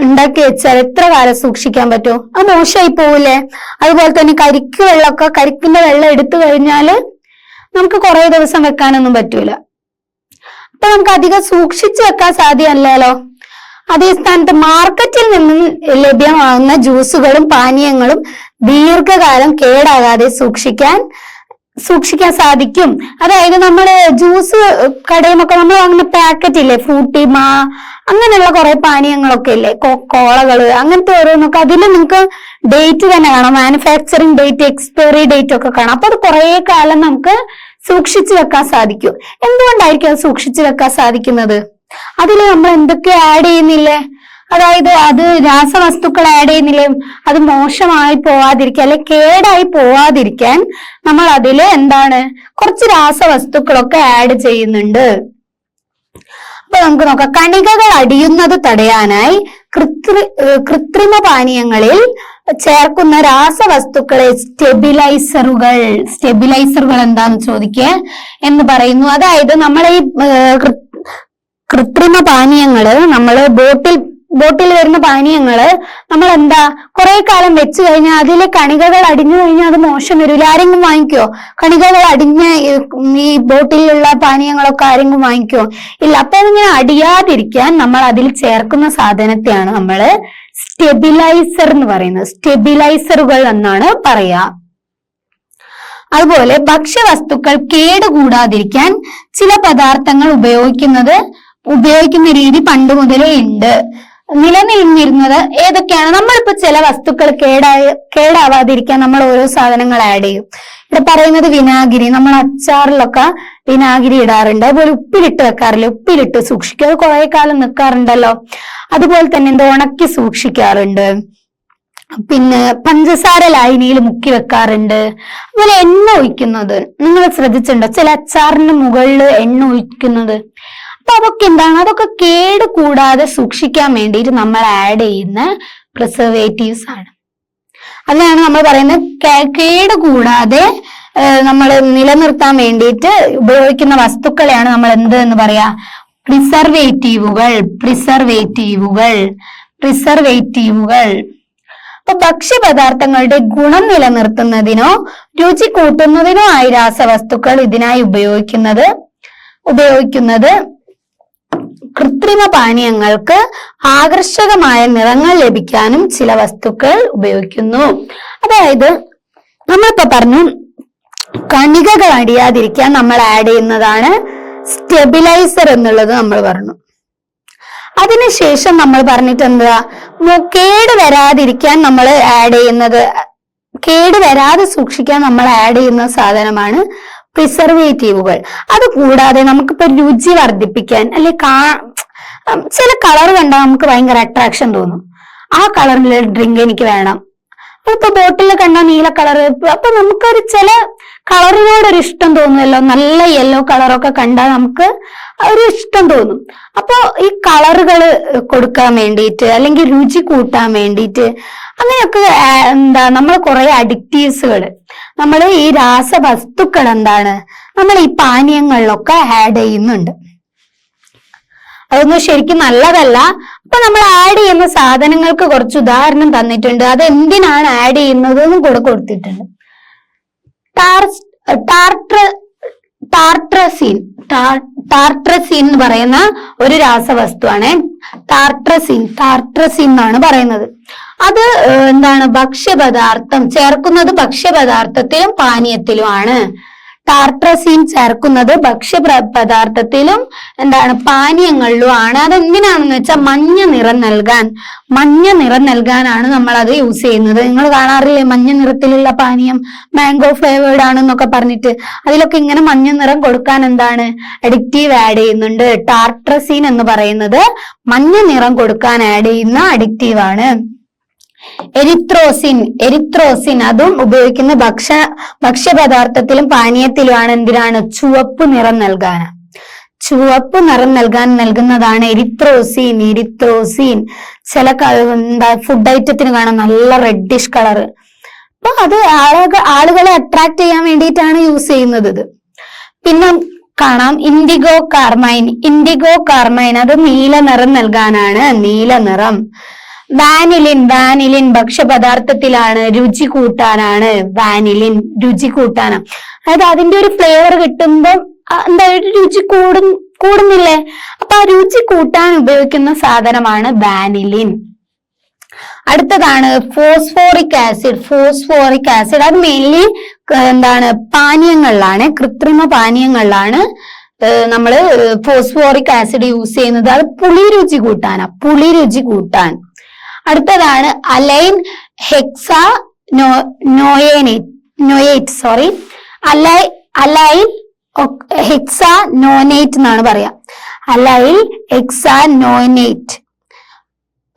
ഉണ്ടാക്കി വെച്ചാൽ എത്ര കാലം സൂക്ഷിക്കാൻ പറ്റും? അത് മോശമായി പോവില്ലേ? അതുപോലെ തന്നെ കരിക്കിന്റെ വെള്ളം എടുത്തു കഴിഞ്ഞാല് നമുക്ക് കുറെ ദിവസം വെക്കാനൊന്നും പറ്റൂല. അപ്പൊ നമുക്ക് അധികം സൂക്ഷിച്ചു വെക്കാൻ സാധ്യമല്ലല്ലോ. അതേ സ്ഥാനത്ത് മാർക്കറ്റിൽ നിന്നും ലഭ്യമാകുന്ന ജ്യൂസുകളും പാനീയങ്ങളും ദീർഘകാലം കേടാകാതെ സൂക്ഷിക്കാൻ സാധിക്കും. അതായത് നമ്മള് ജ്യൂസ് കടയുമൊക്കെ നമ്മൾ വാങ്ങുന്ന പാക്കറ്റ് ഇല്ലേ, ഫ്രൂട്ടി, അങ്ങനെയുള്ള കുറെ പാനീയങ്ങളൊക്കെ ഇല്ലേ, കോളകള്, അങ്ങനത്തെ ഓരോന്നൊക്കെ അതിൽ നിങ്ങൾക്ക് ഡേറ്റ് തന്നെ കാണാം, മാനുഫാക്ചറിങ് ഡേറ്റ്, എക്സ്പയറി ഡേറ്റ് ഒക്കെ കാണാം. അപ്പൊ അത് കുറെ കാലം നമുക്ക് സൂക്ഷിച്ചു വെക്കാൻ സാധിക്കും. എന്തുകൊണ്ടായിരിക്കും അത് സൂക്ഷിച്ചു വെക്കാൻ സാധിക്കുന്നത്? അതിൽ നമ്മൾ എന്തൊക്കെ ആഡ് ചെയ്യുന്നില്ലേ? അതായത് അത് രാസവസ്തുക്കൾ ആഡ് ചെയ്യുന്നില്ലേ? അത് മോശമായി പോവാതിരിക്കാൻ അല്ലെ കേടായി പോവാതിരിക്കാൻ നമ്മൾ അതില് കുറച്ച് രാസവസ്തുക്കളൊക്കെ ആഡ് ചെയ്യുന്നുണ്ട്. അപ്പൊ നമുക്ക് നോക്കാം. കണികകൾ അടിയുന്നത് തടയാനായി കൃത്രിമ പാനീയങ്ങളിൽ ചേർക്കുന്ന രാസവസ്തുക്കളെ സ്റ്റെബിലൈസറുകൾ എന്താന്ന് ചോദിക്കുക എന്ന് പറയുന്നു. അതായത് നമ്മളെ ഈ കൃത്രിമ പാനീയങ്ങള്, ബോട്ടിൽ വരുന്ന പാനീയങ്ങള് നമ്മൾ കുറെ കാലം വെച്ച് കഴിഞ്ഞാൽ അതിലെ കണികകൾ അടിഞ്ഞു കഴിഞ്ഞാൽ അത് മോശം വരില്ല. ആരെങ്കിലും വാങ്ങിക്കോ? കണികകൾ അടിഞ്ഞ ഈ ബോട്ടിലുള്ള പാനീയങ്ങളൊക്കെ ആരെങ്കിലും വാങ്ങിക്കോ? ഇല്ല. അപ്പൊ അതിങ്ങനെ അടിയാതിരിക്കാൻ നമ്മൾ അതിൽ ചേർക്കുന്ന സാധനത്തെയാണ് നമ്മള് സ്റ്റെബിലൈസർ എന്ന് പറയുന്നത്. സ്റ്റെബിലൈസറുകൾ എന്നാണ് പറയാ. അതുപോലെ ഭക്ഷ്യവസ്തുക്കൾ കേടുകൂടാതിരിക്കാൻ ചില പദാർത്ഥങ്ങൾ ഉപയോഗിക്കുന്ന രീതി പണ്ട് മുതലേ ഉണ്ട്. നിലനിന്നിരുന്നത് ഏതൊക്കെയാണ്? നമ്മളിപ്പോ ചില വസ്തുക്കൾ കേടാവാതിരിക്കാൻ നമ്മൾ ഓരോ സാധനങ്ങൾ ആഡ് ചെയ്യും. ഇവിടെ പറയുന്നത് വിനാഗിരി. നമ്മൾ അച്ചാറിലൊക്കെ വിനാഗിരി ഇടാറുണ്ട്. അതുപോലെ ഉപ്പിലിട്ട് വെക്കാറില്ല, ഉപ്പിലിട്ട് സൂക്ഷിക്കുക, അത് കുറെ കാലം നിൽക്കാറുണ്ടല്ലോ. അതുപോലെ തന്നെ ഉണക്കി സൂക്ഷിക്കാറുണ്ട്. പിന്നെ പഞ്ചസാര ലായനിയിൽ മുക്കി വെക്കാറുണ്ട്. അതുപോലെ എണ്ണ ഒഴിക്കുന്നത് നിങ്ങൾ ശ്രദ്ധിച്ചിട്ടുണ്ടോ? ചില അച്ചാറിന് മുകളിൽ എണ്ണ ഒഴിക്കുന്നത്. അപ്പൊ അതൊക്കെ എന്താണ്, അതൊക്കെ കേട് കൂടാതെ സൂക്ഷിക്കാൻ വേണ്ടിയിട്ട് നമ്മൾ ആഡ് ചെയ്യുന്ന പ്രിസർവേറ്റീവ്സ് ആണ്. അതിനാണ് നമ്മൾ പറയുന്നത് കേട് കൂടാതെ നമ്മൾ നിലനിർത്താൻ വേണ്ടിയിട്ട് ഉപയോഗിക്കുന്ന വസ്തുക്കളെയാണ് നമ്മൾ എന്ത് എന്ന് പറയാ, പ്രിസർവേറ്റീവുകൾ. അപ്പൊ ഭക്ഷ്യപദാർത്ഥങ്ങളുടെ ഗുണം നിലനിർത്തുന്നതിനോ രുചി കൂട്ടുന്നതിനോ ആയി രാസവസ്തുക്കൾ ഇതിനായി ഉപയോഗിക്കുന്നത് കൃത്രിമ പാനീയങ്ങൾക്ക് ആകർഷകമായ നിറങ്ങൾ ലഭിക്കാനും ചില വസ്തുക്കൾ ഉപയോഗിക്കുന്നു. അതായത് നമ്മളിപ്പോ പറഞ്ഞു കണികകൾ അടിയാതിരിക്കാൻ നമ്മൾ ആഡ് ചെയ്യുന്നതാണ് സ്റ്റെബിലൈസർ എന്നുള്ളത് നമ്മൾ പറഞ്ഞു. അതിനുശേഷം നമ്മൾ പറഞ്ഞിട്ട് എന്താ, കേട് വരാതിരിക്കാൻ നമ്മൾ ആഡ് ചെയ്യുന്നത്, കേട് വരാതെ സൂക്ഷിക്കാൻ നമ്മൾ ആഡ് ചെയ്യുന്ന സാധനമാണ് പ്രിസർവേറ്റീവുകൾ. അത് കൂടാതെ നമുക്കിപ്പോ രുചി വർദ്ധിപ്പിക്കാൻ അല്ലെ ചില കളർ കണ്ടാൽ നമുക്ക് ഭയങ്കര അട്രാക്ഷൻ തോന്നും, ആ കളറിലെ ഡ്രിങ്ക് എനിക്ക് വേണം. ഇപ്പൊ ബോട്ടിൽ കണ്ടാൽ നീല കളർ, അപ്പൊ നമുക്കൊരു ചില കളറിനോടൊരു ഇഷ്ടം തോന്നുമല്ലോ, നല്ല യെല്ലോ കളറൊക്കെ കണ്ടാൽ നമുക്ക് ഒരു ഇഷ്ടം തോന്നും. അപ്പൊ ഈ കളറുകൾ കൊടുക്കാൻ വേണ്ടിയിട്ട് അല്ലെങ്കിൽ രുചി കൂട്ടാൻ വേണ്ടിയിട്ട് അങ്ങനെയൊക്കെ എന്താ നമ്മൾ കുറെ അഡിക്റ്റീവ്സുകൾ, നമ്മൾ ഈ രാസവസ്തുക്കൾ എന്താണ് നമ്മൾ ഈ പാനീയങ്ങളിലൊക്കെ ആഡ് ചെയ്യുന്നുണ്ട്. അതൊന്നും ശരിക്കും നല്ലതല്ല. അപ്പൊ നമ്മൾ ആഡ് ചെയ്യുന്ന സാധനങ്ങൾക്ക് കുറച്ച് ഉദാഹരണം തന്നിട്ടുണ്ട്, അത് എന്തിനാണ് ആഡ് ചെയ്യുന്നത് എന്നും കൂടെ കൊടുത്തിട്ടുണ്ട്. ടാർട്രസീൻ എന്ന് പറയുന്ന ഒരു രാസവസ്തുവാണ് ടാർട്രസീൻ എന്നാണ് പറയുന്നത്. അത് എന്താണ്, ഭക്ഷ്യപദാർത്ഥം ചേർക്കുന്നത് ഭക്ഷ്യപദാർത്ഥത്തിലും പാനീയത്തിലുമാണ്. ടാർട്രസീൻ ചേർക്കുന്നത് ഭക്ഷ്യപദാർത്ഥത്തിലും എന്താണ് പാനീയങ്ങളിലുമാണ്. അതെന്തിനാണെന്ന് വെച്ചാൽ മഞ്ഞ നിറം നൽകാനാണ് നമ്മൾ അത് യൂസ് ചെയ്യുന്നത്. നിങ്ങൾ കാണാറില്ലേ മഞ്ഞ നിറത്തിലുള്ള പാനീയം മാംഗോ ഫ്ലേവേർഡ് ആണെന്നൊക്കെ പറഞ്ഞിട്ട്, അതിലൊക്കെ ഇങ്ങനെ മഞ്ഞ നിറം കൊടുക്കാൻ എന്താണ് അഡിക്റ്റീവ് ആഡ് ചെയ്യുന്നുണ്ട്. ടാർട്രസീൻ എന്ന് പറയുന്നത് മഞ്ഞ നിറം കൊടുക്കാൻ ആഡ് ചെയ്യുന്ന അഡിക്റ്റീവ് ആണ്. എരിത്രോസിൻ അതും ഉപയോഗിക്കുന്ന ഭക്ഷ്യപദാർത്ഥത്തിലും പാനീയത്തിലുമാണ്. എന്തിനാണ്, ചുവപ്പ് നിറം നൽകുന്നതാണ് എരിത്രോസിൻ. ചില ഫുഡ് ഐറ്റത്തിന് കാണാം നല്ല റെഡിഷ് കളർ, അപ്പൊ അത് ആളുകളെ അട്രാക്ട് ചെയ്യാൻ വേണ്ടിയിട്ടാണ് യൂസ് ചെയ്യുന്നത് ഇത്. പിന്നെ കാണാം ഇൻഡിഗോ കാർമൈൻ അത് നീല നിറം നൽകാനാണ്, നീല നിറം. വാനിലിൻ ഭക്ഷ്യപദാർത്ഥത്തിലാണ്, രുചി കൂട്ടാനാണ്. രുചി കൂട്ടാനാണ്, അതായത് അതിന്റെ ഒരു ഫ്ലേവർ കിട്ടുമ്പോൾ എന്താ രുചി കൂടുന്നില്ലേ, അപ്പൊ ആ രുചി കൂട്ടാൻ ഉപയോഗിക്കുന്ന സാധനമാണ് വാനിലിൻ. അടുത്തതാണ് ഫോസ്ഫോറിക് ആസിഡ് അത് മെയിൻലി എന്താണ് പാനീയങ്ങളിലാണ്, കൃത്രിമ പാനീയങ്ങളിലാണ് നമ്മള് ഫോസ്ഫോറിക് ആസിഡ് യൂസ് ചെയ്യുന്നത്. അത് പുളി രുചി കൂട്ടാൻ. അടുത്തതാണ് അലൈൻ ഹെക്സാനോനേറ്റ് എന്നാണ് പറയാ, അലൈൽ ഹെക്സാനോനേറ്റ്.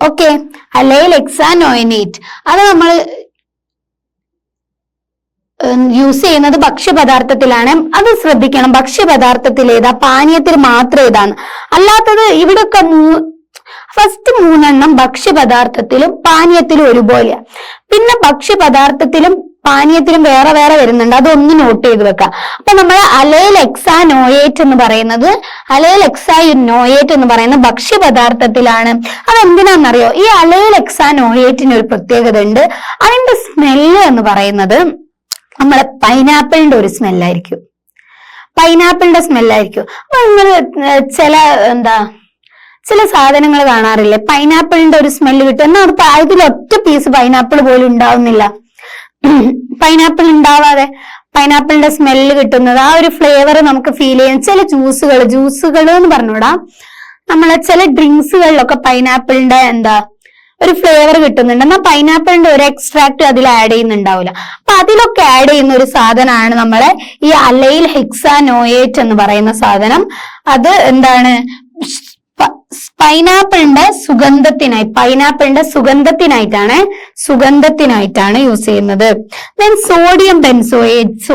ഓക്കെ, അലൈൽ ഹെക്സാനോനേറ്റ് അത് നമ്മൾ യൂസ് ചെയ്യുന്നത് ഭക്ഷ്യപദാർത്ഥത്തിലാണ്. അത് ശ്രദ്ധിക്കണം, ഭക്ഷ്യപദാർത്ഥത്തിൽ ഏതാ, പാനീയത്തിൽ മാത്രം ഏതാണ്, അല്ലാത്തത് ഇവിടൊക്കെ ഫസ്റ്റ് 3 ഭക്ഷ്യപദാർത്ഥത്തിലും പാനീയത്തിലും ഒരുപോലെയാ. പിന്നെ ഭക്ഷ്യപദാർത്ഥത്തിലും പാനീയത്തിലും വേറെ വരുന്നുണ്ട്, അതൊന്ന് നോട്ട് ചെയ്ത് വെക്കാം. അപ്പൊ നമ്മൾ അലൈൽ ഹെക്സാനോയേറ്റ് എന്ന് പറയുന്ന ഭക്ഷ്യപദാർത്ഥത്തിലാണ്. അതെന്തിനാണെന്നറിയോ, ഈ അലൈൽ ഹെക്സാനോയേറ്റിന് ഒരു പ്രത്യേകത ഉണ്ട്. അതിന്റെ സ്മെല്ല് എന്ന് പറയുന്നത് നമ്മളെ പൈനാപ്പിളിന്റെ ഒരു സ്മെല്ലായിരിക്കും. അപ്പൊ നിങ്ങൾ ചില സാധനങ്ങൾ കാണാറില്ലേ, പൈനാപ്പിളിന്റെ ഒരു സ്മെല്ല് കിട്ടും, എന്നാൽ ഇതിലൊറ്റ പീസ് പൈനാപ്പിൾ പോലും ഉണ്ടാവുന്നില്ല. പൈനാപ്പിളിന്റെ സ്മെല്ല് കിട്ടുന്നത്, ആ ഒരു ഫ്ലേവർ നമുക്ക് ഫീൽ ചെയ്യാൻ ചില ജ്യൂസുകൾ എന്ന് പറഞ്ഞൂടാ, നമ്മളെ ചില ഡ്രിങ്ക്സുകളിലൊക്കെ പൈനാപ്പിളിന്റെ ഒരു ഫ്ലേവർ കിട്ടുന്നുണ്ട്, എന്നാൽ പൈനാപ്പിളിന്റെ ഒരു എക്സ്ട്രാക്ട് അതിൽ ആഡ് ചെയ്യുന്നുണ്ടാവില്ല. അപ്പൊ അതിലൊക്കെ ആഡ് ചെയ്യുന്ന ഒരു സാധനമാണ് നമ്മളെ ഈ അലൈൽ ഹെക്സാനോയേറ്റ് എന്ന് പറയുന്ന സാധനം. അത് എന്താണ്, സുഗന്ധത്തിനായിട്ടാണ് യൂസ് ചെയ്യുന്നത്. ദെൻ സോഡിയം ബെൻസോയേറ്റ്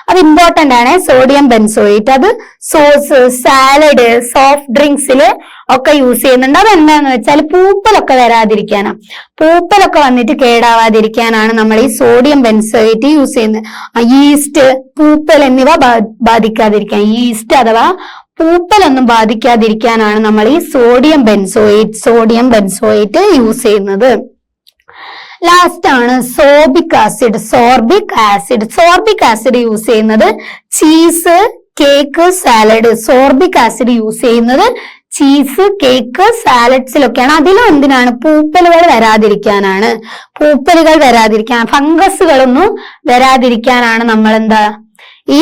അത് ഇമ്പോർട്ടന്റ് ആണ്. സോഡിയം ബെൻസോയേറ്റ് അത് സോസ്, സാലഡ്, സോഫ്റ്റ് ഡ്രിങ്ക്സില് ഒക്കെ യൂസ് ചെയ്യുന്നുണ്ട്. അതെന്താന്ന് വെച്ചാൽ പൂപ്പലൊക്കെ വരാതിരിക്കാനാ. പൂപ്പലൊക്കെ വന്നിട്ട് കേടാവാതിരിക്കാനാണ് നമ്മൾ ഈ സോഡിയം ബെൻസോയേറ്റ് യൂസ് ചെയ്യുന്നത്. ഈസ്റ്റ്, പൂപ്പൽ എന്നിവ ബാധിക്കാതിരിക്കാൻ, ഈസ്റ്റ് അഥവാ പൂപ്പലൊന്നും ബാധിക്കാതിരിക്കാനാണ് നമ്മൾ ഈ സോഡിയം ബെൻസോയേറ്റ് യൂസ് ചെയ്യുന്നത്. ലാസ്റ്റ് ആണ് സോർബിക് ആസിഡ് യൂസ് ചെയ്യുന്നത് cheese, cake, salad. Sorbic acid use ചെയ്യുന്നത് ചീസ്, കേക്ക്, സാലഡ്സിലൊക്കെയാണ്. അതിലും എന്തിനാണ്? പൂപ്പലുകൾ വരാതിരിക്കാനാണ്. ഫംഗസുകളൊന്നും വരാതിരിക്കാനാണ് നമ്മൾ ഈ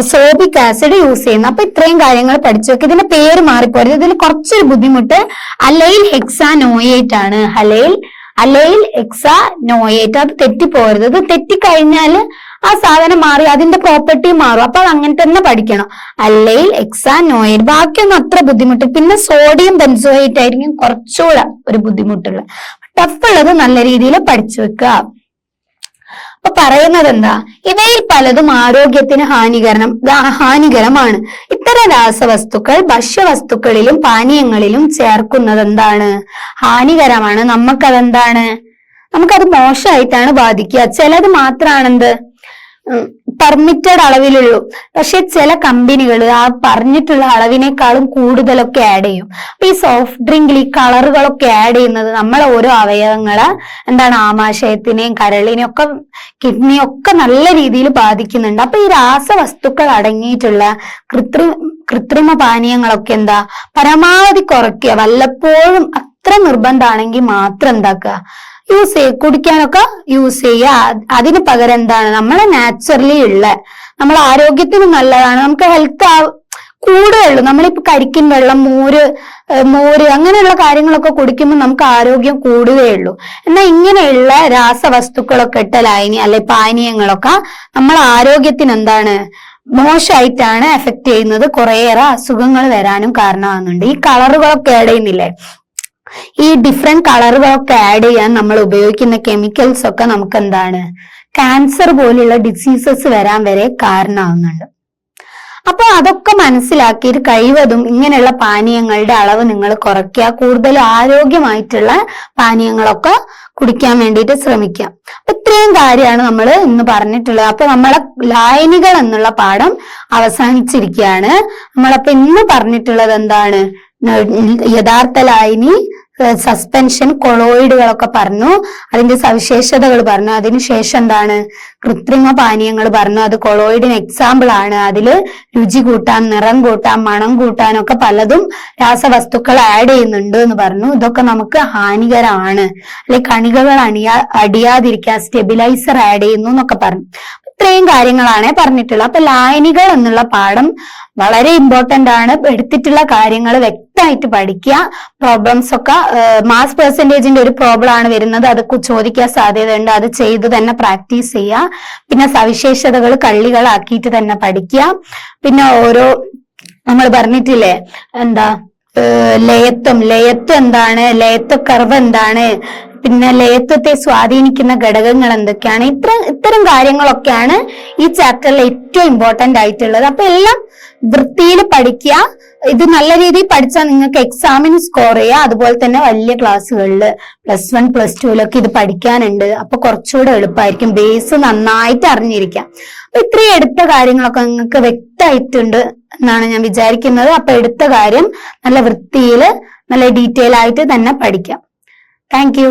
സോർബിക് ആസിഡ് യൂസ് ചെയ്യുന്നത്. അപ്പൊ ഇത്രയും കാര്യങ്ങൾ പഠിച്ചു വെക്കുക. ഇതിന്റെ പേര് മാറിപ്പോരുത്. ഇതിൽ കുറച്ചൊരു ബുദ്ധിമുട്ട് അലൈൽ ഹെക്സാനോയേറ്റ് ആണ്. അലൈൽ ഹെക്സാനോയേറ്റ്. അത് തെറ്റിപ്പോരുത്. ഇത് തെറ്റിക്കഴിഞ്ഞാൽ ആ സാധനം മാറി അതിന്റെ പ്രോപ്പർട്ടി മാറും. അപ്പൊ അത് അങ്ങനെ തന്നെ പഠിക്കണം. അലൈൽ ഹെക്സാനോയേറ്റ്. ബാക്കിയൊന്നും അത്ര ബുദ്ധിമുട്ട്. പിന്നെ സോഡിയം ബെൻസോയേറ്റ് ആയിരിക്കും കുറച്ചുകൂടെ ഒരു ബുദ്ധിമുട്ടുള്ളത്. ടഫ് ഉള്ളത് നല്ല രീതിയിൽ പഠിച്ചു വെക്കുക. അപ്പൊ പറയുന്നത് എന്താ? ഇവയിൽ പലതും ആരോഗ്യത്തിന് ഹാനികരമാണ്. ഇത്തരം രാസവസ്തുക്കൾ ഭക്ഷ്യവസ്തുക്കളിലും പാനീയങ്ങളിലും ചേർക്കുന്നത് എന്താണ്? ഹാനികരമാണ്. നമുക്കത് മോശമായിട്ടാണ് ബാധിക്കുക. ചിലത് മാത്രമാണെന്ത് പെർമിറ്റഡ് അളവിലുള്ളൂ. പക്ഷെ ചില കമ്പനികൾ ആ പറഞ്ഞിട്ടുള്ള അളവിനേക്കാളും കൂടുതലൊക്കെ ആഡ് ചെയ്യും. അപ്പൊ ഈ സോഫ്റ്റ് ഡ്രിങ്കിൽ ഈ കളറുകളൊക്കെ ആഡ് ചെയ്യുന്നത് നമ്മളെ ഓരോ അവയവങ്ങളെ ആമാശയത്തിനെയും കരളിനെയും ഒക്കെ കിഡ്നിയും ഒക്കെ നല്ല രീതിയിൽ ബാധിക്കുന്നുണ്ട്. അപ്പൊ ഈ രാസവസ്തുക്കൾ അടങ്ങിയിട്ടുള്ള കൃത്രിമ പാനീയങ്ങളൊക്കെ പരമാവധി കുറയ്ക്കുക. വല്ലപ്പോഴും അത്ര നിർബന്ധമാണെങ്കിൽ മാത്രം എന്താക്കുക, കുടിക്കാനൊക്കെ യൂസ് ചെയ്യുക. അതിന് പകരം നമ്മളെ നാച്ചുറലി ഉള്ള, നമ്മളെ ആരോഗ്യത്തിന് നല്ലതാണ്, നമുക്ക് ഹെൽത്ത് കൂടുകയുള്ളൂ. നമ്മളിപ്പോ കരിക്കിൻ വെള്ളം, മോര് അങ്ങനെയുള്ള കാര്യങ്ങളൊക്കെ കുടിക്കുമ്പോൾ നമുക്ക് ആരോഗ്യം കൂടുകയുള്ളൂ. എന്നാൽ ഇങ്ങനെയുള്ള രാസവസ്തുക്കളൊക്കെ ഇട്ട ലൈനി അല്ലെ പാനീയങ്ങളൊക്കെ നമ്മളെ ആരോഗ്യത്തിന് മോശമായിട്ടാണ് എഫക്ട് ചെയ്യുന്നത്. കുറേയേറെ അസുഖങ്ങൾ വരാനും കാരണമാകുന്നുണ്ട്. ഈ കളറുകളൊക്കെ ആഡ് ചെയ്യുന്നില്ലേ, ഈ ഡിഫറെന്റ് കളറുകളൊക്കെ ആഡ് ചെയ്യാൻ നമ്മൾ ഉപയോഗിക്കുന്ന കെമിക്കൽസ് ഒക്കെ നമുക്ക് ക്യാൻസർ പോലുള്ള ഡിസീസസ് വരാൻ വരെ കാരണമാകുന്നുണ്ട്. അപ്പൊ അതൊക്കെ മനസ്സിലാക്കിയിട്ട് കഴിവതും ഇങ്ങനെയുള്ള പാനീയങ്ങളുടെ അളവ് നിങ്ങൾ കുറയ്ക്കുക. കൂടുതൽ ആരോഗ്യമായിട്ടുള്ള പാനീയങ്ങളൊക്കെ കുടിക്കാൻ വേണ്ടിയിട്ട് ശ്രമിക്കാം. അപ്പൊ ഇത്രയും കാര്യമാണ് നമ്മൾ ഇന്ന് പറഞ്ഞിട്ടുള്ളത്. അപ്പൊ നമ്മളെ ലായനികൾ എന്നുള്ള പാഠം അവസാനിച്ചിരിക്കുകയാണ്. നമ്മളപ്പോ ഇന്ന് പറഞ്ഞിട്ടുള്ളത് യഥാർത്ഥ ലായനി, സസ്പെൻഷൻ, കൊളോയിഡുകളൊക്കെ പറഞ്ഞു, അതിന്റെ സവിശേഷതകൾ പറഞ്ഞു. അതിനുശേഷം കൃത്രിമ പാനീയങ്ങൾ പറഞ്ഞു. അത് കൊളോയിഡിന് എക്സാമ്പിൾ ആണ്. അതില് രുചി കൂട്ടാൻ, നിറം കൂട്ടാൻ, മണം കൂട്ടാനൊക്കെ പലതും രാസവസ്തുക്കൾ ആഡ് ചെയ്യുന്നുണ്ട് എന്ന് പറഞ്ഞു. ഇതൊക്കെ നമുക്ക് ഹാനികരമാണ്. അല്ലെ കണികകൾ അടിയാതിരിക്കാൻ സ്റ്റെബിലൈസർ ആഡ് ചെയ്യുന്നു എന്നൊക്കെ പറഞ്ഞു. ഇത്രയും കാര്യങ്ങളാണ് പറഞ്ഞിട്ടുള്ളത്. അപ്പൊ ലായനികൾ എന്നുള്ള പാഠം വളരെ ഇമ്പോർട്ടന്റ് ആണ്. എടുത്തിട്ടുള്ള കാര്യങ്ങൾ വ്യക്തമായിട്ട് പഠിക്കുക. പ്രോബ്ലംസ് ഒക്കെ മാസ് പെർസെന്റേജിന്റെ ഒരു പ്രോബ്ലം ആണ് വരുന്നത്. അത് ചോദിക്കാൻ സാധ്യതയുണ്ട്. അത് ചെയ്ത് തന്നെ പ്രാക്ടീസ് ചെയ്യുക. പിന്നെ സവിശേഷതകൾ കള്ളികളാക്കിയിട്ട് തന്നെ പഠിക്കുക. പിന്നെ ഓരോ നമ്മൾ പറഞ്ഞിട്ടില്ലേ ലയത്വം ലയത്വ കർവ് എന്താണ്, പിന്നെ ലയത്വത്തെ സ്വാധീനിക്കുന്ന ഘടകങ്ങൾ എന്തൊക്കെയാണ്, ഇത്തരം കാര്യങ്ങളൊക്കെയാണ് ഈ ചാപ്റ്ററിൽ ഏറ്റവും ഇമ്പോർട്ടന്റ് ആയിട്ടുള്ളത്. അപ്പൊ എല്ലാം വൃത്തിയിൽ പഠിക്കുക. ഇത് നല്ല രീതിയിൽ പഠിച്ചാൽ നിങ്ങൾക്ക് എക്സാമിന് സ്കോർ ചെയ്യുക. അതുപോലെ തന്നെ വലിയ ക്ലാസ്സുകളിൽ +1 +2 ഇത് പഠിക്കാനുണ്ട്. അപ്പൊ കുറച്ചുകൂടെ എളുപ്പമായിരിക്കും. ബേസ് നന്നായിട്ട് അറിഞ്ഞിരിക്കാം. അപ്പൊ ഇത്രയും എടുത്ത കാര്യങ്ങളൊക്കെ നിങ്ങൾക്ക് വ്യക്തമായിട്ടുണ്ട് എന്നാണ് ഞാൻ വിചാരിക്കുന്നത്. അപ്പൊ എടുത്ത കാര്യം നല്ല വൃത്തിയിൽ നല്ല ഡീറ്റെയിൽ ആയിട്ട് തന്നെ പഠിക്കാം. Thank you.